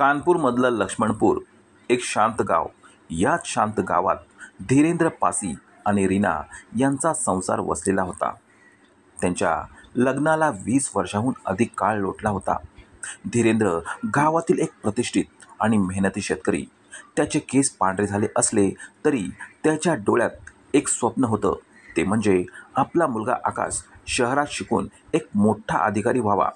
कानपूरमधलं लक्ष्मणपूर एक शांत गाव. याच शांत गावात धीरेंद्र पासी आणि रीना यांचा संसार वसलेला होता. त्यांच्या लग्नाला 20 वर्षांहून अधिक काळ लोटला होता. धीरेंद्र गावातील एक प्रतिष्ठित आणि मेहनती शेतकरी. त्याचे केस पांढरे झाले असले तरी त्याच्या डोळ्यात एक स्वप्न होतं, ते म्हणजे आपला मुलगा आकाश शहरात शिकून एक मोठा अधिकारी व्हावा.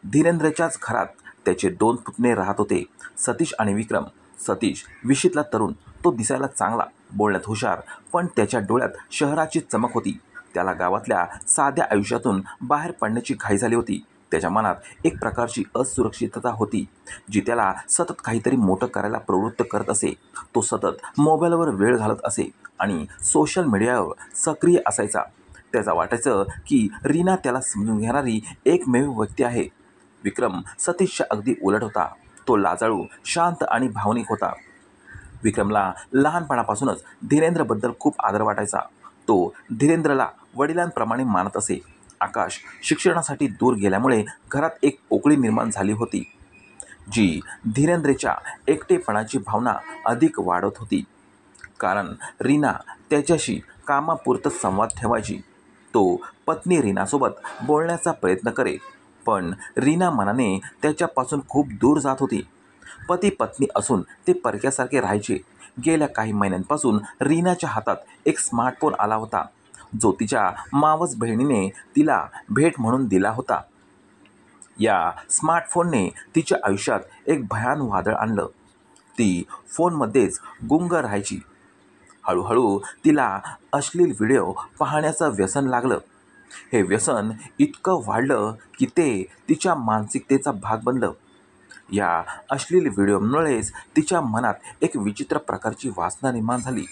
धीरेंद्रच्याच घरात त्याचे 2 पुतणे राहत होते, सतीश आणि विक्रम. सतीश 20शीतला तरुण. तो दिसायला चांगला, बोलण्यात हुशार, पण त्याच्या डोळ्यात शहराची चमक होती. त्याला गावातल्या साध्या आयुष्यातून बाहेर पडण्याची घाई झाली होती. त्याच्या मनात एक प्रकारची असुरक्षितता होती, जी त्याला सतत काहीतरी मोठं करायला प्रवृत्त करत असे. तो सतत मोबाईलवर वेळ घालत असे आणि सोशल मीडियावर सक्रिय असायचा. त्याचा वाटायचं की रीना त्याला समजून घेणारी एकमेव व्यक्ती आहे. विक्रम सतीशच्या अगदी उलट होता. तो लाजाळू, शांत आणि भावनिक होता. विक्रमला लहानपणापासूनच धीरेंद्रबद्दल खूप आदर वाटायचा. तो धीरेंद्रला वडिलांप्रमाणे मानत असे. आकाश शिक्षणासाठी दूर गेल्यामुळे घरात एक पोकळी निर्माण झाली होती, जी धीरेंद्रच्या एकटेपणाची भावना अधिक वाढवत होती. कारण रीना त्याच्याशी कामापुरतं संवाद ठेवायची. तो पत्नी रीनासोबत बोलण्याचा प्रयत्न करे, पण रीना मनाने त्याच्यापासून खूप दूर जात होती. पती पत्नी असून ते परक्यासारखे राहायचे. गेल्या काही महिन्यांपासून रीनाच्या हातात एक स्मार्टफोन आला होता, जो तिच्या मावस बहिणीने तिला भेट म्हणून दिला होता. या स्मार्टफोनने तिच्या आयुष्यात एक भयान वादळ आणलं. ती फोनमध्येच गुंग राहायची. हळूहळू तिला अश्लील व्हिडिओ पाहण्याचं व्यसन लागलं. हे व्यसन इतकं वाढलं की ते तिच्या मानसिकतेचा भाग बनलं. या अश्लील व्हिडिओमुळेच तिच्या मनात एक विचित्र प्रकारची वासना निर्माण झाली,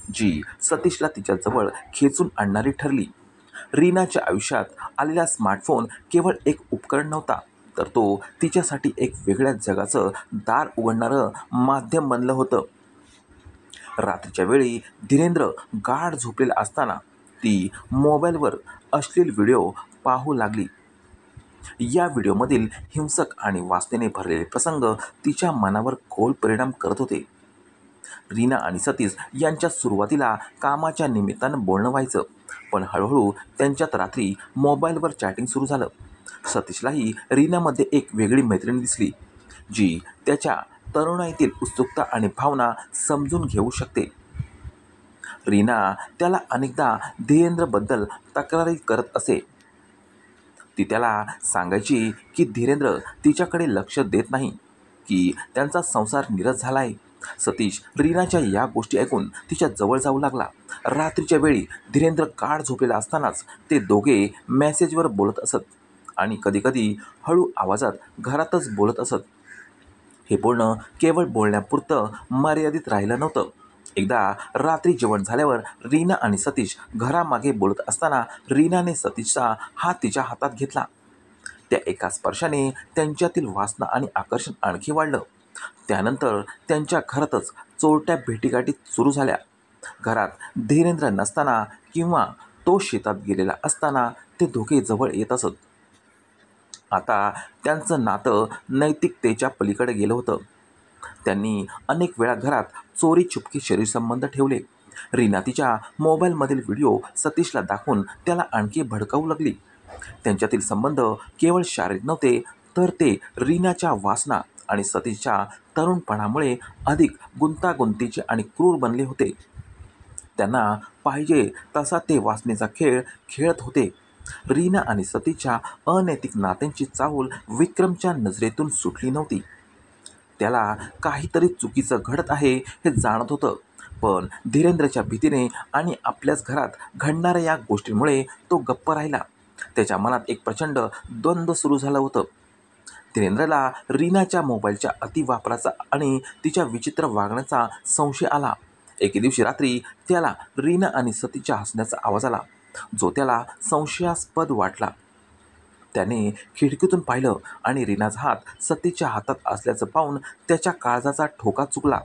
जी सतीशला तिच्याजवळ खेचून आणणारी ठरली. रीनाच्या आयुष्यात आलेला स्मार्टफोन केवळ एक उपकरण नव्हता, तर तो तिच्यासाठी एक वेगळ्या जगाचं दार उघडणारं माध्यम बनलं होतं. रात्रीच्या वेळी धीरेंद्र गाढ झोपलेला असताना ती मोबाईलवर अश्लील व्हिडिओ पाहू लागली. या व्हिडिओमधील हिंसक आणि वासनेने भरलेले प्रसंग तिच्या मनावर खोल परिणाम करत होते. रीना आणि सतीश यांच्या सुरुवातीला कामाच्या निमित्तानं बोलणं व्हायचं, पण हळूहळू त्यांच्यात रात्री मोबाईलवर चॅटिंग सुरू झालं. सतीशलाही रीनामध्ये एक वेगळी मैत्रीण दिसली, जी त्याच्या तरुणाईतील उत्सुकता आणि भावना समजून घेऊ शकते. रीना त्याला अनेकदा धीरेंद्रबद्दल तक्रारी करत असे. ती त्याला सांगायची की धीरेंद्र तिच्याकडे लक्ष देत नाही, की त्यांचा संसार नीरस झाला आहे. सतीश रीनाच्या या गोष्टी ऐकून तिच्या जवळ जाऊ लागला. रात्रीच्या वेळी धीरेंद्र गाढ झोपलेला असतानाच ते दोघे मेसेजवर बोलत असत आणि कधीकधी हळू आवाजात घरातच बोलत असत. हे बोलणं केवळ बोलण्यापुरतं मर्यादित राहिलं नव्हतं. एकदा रात्री जेवण झाल्यावर रीना आणि सतीश घरामागे बोलत असताना रीनाने सतीशचा हात तिच्या हातात घेतला. त्या एका स्पर्शाने त्यांच्यातील वासना आणि आकर्षण आणखी वाढलं. त्यानंतर त्यांच्या घरातच चोरट्या भेटीगाठी सुरू झाल्या. घरात धीरेंद्र नसताना किंवा तो शेतात गेलेला असताना ते दोघे जवळ येत असत. आता त्यांचं नातं नैतिकतेच्या पलीकडे गेलं होतं. त्यांनी अनेक वेळा घरात चोरी छुपके शरीरसंबंध ठेवले. रीना तिच्या मोबाईलमधील व्हिडिओ सतीशला दाखवून त्याला आणखी भडकावू लागली. त्यांच्यातील संबंध केवळ शारीरिक नव्हते, तर ते रीनाच्या वासना आणि सतीशच्या तरुणपणामुळे अधिक गुंतागुंतीचे आणि क्रूर बनले होते. त्यांना पाहिजे तसा ते वासनेचा खेळ खेळत होते. रीना आणि सतीशच्या अनैतिक नात्यांची चाहूल विक्रमच्या नजरेतून सुटली नव्हती. त्याला काहीतरी चुकीचं घडत आहे हे जाणत होतं, पण धीरेंद्रच्या भीतीने आणि आपल्याच घरात घडणाऱ्या या गोष्टींमुळे तो गप्प राहिला. त्याच्या मनात एक प्रचंड द्वंद्व सुरू झालं होतं. धीरेंद्रला रीनाच्या मोबाईलच्या अतिवापराचा आणि तिच्या विचित्र वागण्याचा संशय आला. एके दिवशी रात्री त्याला रीना आणि सतीशच्या हसण्याचा आवाज आला, जो त्याला संशयास्पद वाटला. त्याने खिडकीतून पाहिलं आणि रीनाचा हात सतीशच्या हातात असल्याचं पाहून त्याच्या काळजाचा ठोका चुकला.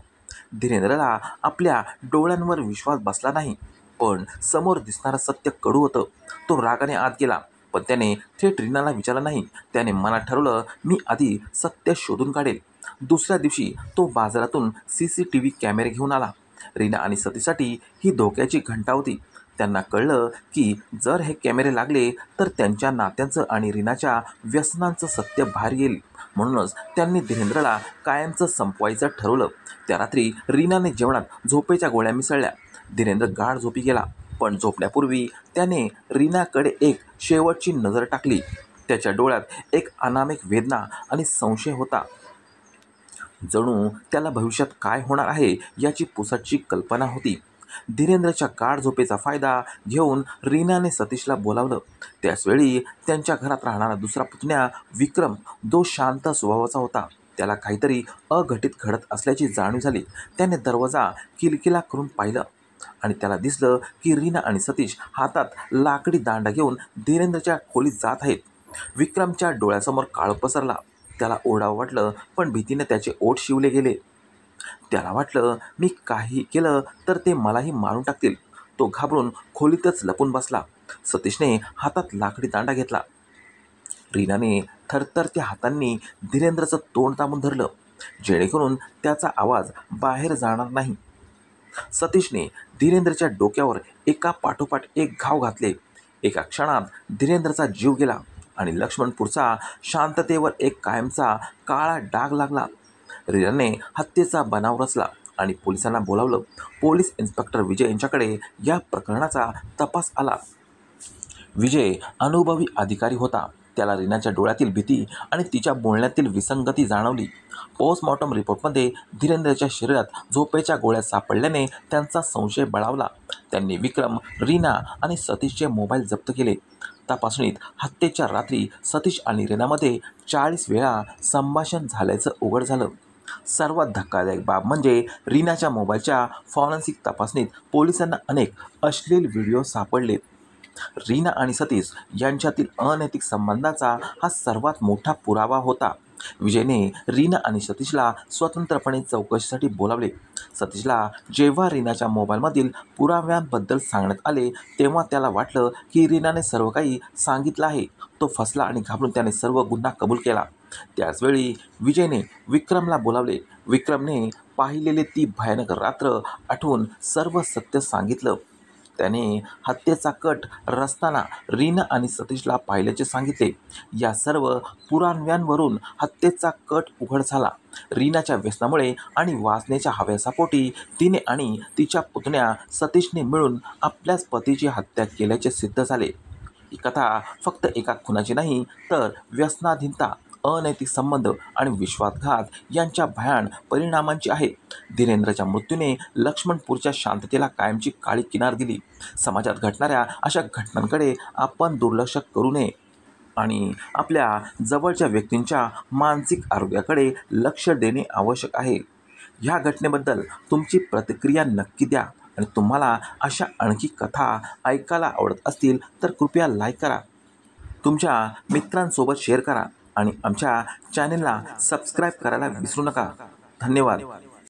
धीरेंद्रला आपल्या डोळ्यांवर विश्वास बसला नाही, पण समोर दिसणारं सत्य कडू होतं. तो रागाने आत गेला, पण त्याने थेट रीनाला विचारलं नाही. त्याने मनात ठरवलं, मी आधी सत्य शोधून काढेल. दुसऱ्या दिवशी तो बाजारातून CCTV कॅमेरे घेऊन आला. रीना आणि सतीशसाठी ही धोक्याची घंटा होती. त्यांना कळलं की जर हे कॅमेरे लागले तर त्यांच्या नात्यांचं आणि रीनाच्या व्यसनांचं सत्य बाहेर येईल. म्हणूनच त्यांनी धीरेंद्रला कायमचं संपवायचं ठरवलं. त्या रात्री रीनाने जेवणात झोपेच्या गोळ्या मिसळल्या. धीरेंद्र गाढ झोपी गेला, पण झोपण्यापूर्वी त्याने रीनाकडे एक शेवटची नजर टाकली. त्याच्या डोळ्यात एक अनामिक वेदना आणि संशय होता. जणू त्याला भविष्यात काय होणार आहे याची पुसटची कल्पना होती. धीरेंद्रच्या गाढ झोपेचा फायदा घेऊन रीनाने सतीशला बोलावलं. त्याचवेळी त्यांच्या घरात राहणारा दुसरा पुतण्या विक्रम, जो शांत स्वभावाचा होता, त्याला काहीतरी अघटित घडत असल्याची जाणीव झाली. त्याने दरवाजा किलकिला करून पाहिलं आणि त्याला दिसलं की रीना आणि सतीश हातात लाकडी दांडा घेऊन धीरेंद्रच्या खोलीत जात आहेत. विक्रमच्या डोळ्यासमोर काळोख पसरला. त्याला ओरडावं वाटलं, पण भीतीने त्याचे ओठ शिवले गेले. त्याला वाटलं, मी काही केलं तर ते मलाही मारून टाकतील. तो घाबरून खोलीतच लपून बसला. सतीशने हातात लाकडी दांडा घेतला. रीनाने थरथरत्या हातांनी धीरेंद्रचं तोंड दाबून धरलं, जेणेकरून त्याचा आवाज बाहेर जाणार नाही. सतीशने धीरेंद्रच्या डोक्यावर एका पाठोपाठ एक घाव घातले. एका क्षणात धीरेंद्रचा जीव गेला आणि लक्ष्मणपूरचा शांततेवर एक कायमचा काळा डाग लागला. रीनाने हत्येचा बनाव रचला आणि पोलिसांना बोलावलं. पोलीस इन्स्पेक्टर विजय यांच्याकडे या प्रकरणाचा तपास आला. विजय अनुभवी अधिकारी होता. त्याला रीनाच्या डोळ्यातील भीती आणि तिच्या बोलण्यातील विसंगती जाणवली. पोस्टमॉर्टम रिपोर्टमध्ये धीरेंद्रच्या शरीरात झोपेच्या गोळ्या सापडल्याने त्यांचा संशय बळावला. त्यांनी विक्रम, रीना आणि सतीशचे मोबाईल जप्त केले. तपासणीत हत्येच्या रात्री सतीश आणि रीनामध्ये 40 वेळा संभाषण झाल्याचं उघड झालं. सर्वात धक्कादायक बाब म्हणजे रीनाच्या मोबाईलच्या फॉरेन्सिक तपासणीत पोलिसांना अनेक अश्लील व्हिडिओ सापडले. रीना आणि सतीश यांच्यातील अनैतिक संबंधाचा हा सर्वात मोठा पुरावा होता. विजयने रीना आणि सतीशला स्वतंत्रपणे चौकशीसाठी बोलावले. सतीशला जेव्हा रीनाच्या मोबाईलमधील पुराव्यांबद्दल सांगण्यात आले तेव्हा त्याला वाटलं की रीनाने सर्व काही सांगितलं आहे. तो फसला आणि घाबरून त्याने सर्व गुन्हा कबूल केला. त्याचवेळी विजयने विक्रमला बोलावले. विक्रमने पाहिलेली ती भयानक रात्र आठवून सर्व सत्य सांगितलं. त्याने हत्येचा कट रचताना रीना आणि सतीशला पाहिल्याचे सांगितले. या सर्व पुराव्यांवरून हत्येचा कट उघड झाला. रीनाच्या व्यसनामुळे आणि वासनेच्या हव्यासापोटी तिने आणि तिच्या पुतण्या सतीशने मिळून आपल्याच पतीची हत्या केल्याचे सिद्ध झाले. ही कथा फक्त एका खुनाची नाही, तर व्यसनाधीनता, अनैतिक संबंध आणि विश्वासघात यांच्या भयान परिणामांची आहे. धीरेंद्रच्या मृत्यूने लक्ष्मणपूरच्या शांततेला कायमची काळी किनार दिली. समाजात घडणाऱ्या अशा घटनांकडे आपण दुर्लक्ष करू नये आणि आपल्या जवळच्या व्यक्तींच्या मानसिक आरोग्याकडे लक्ष देणे आवश्यक आहे. ह्या घटनेबद्दल तुमची प्रतिक्रिया नक्की द्या आणि तुम्हाला अशा आणखी कथा ऐकायला आवडत असतील तर कृपया लाईक करा, तुमच्या मित्रांसोबत शेअर करा आणि आमच्या चॅनेलला सबस्क्राईब करायला विसरू नका. धन्यवाद.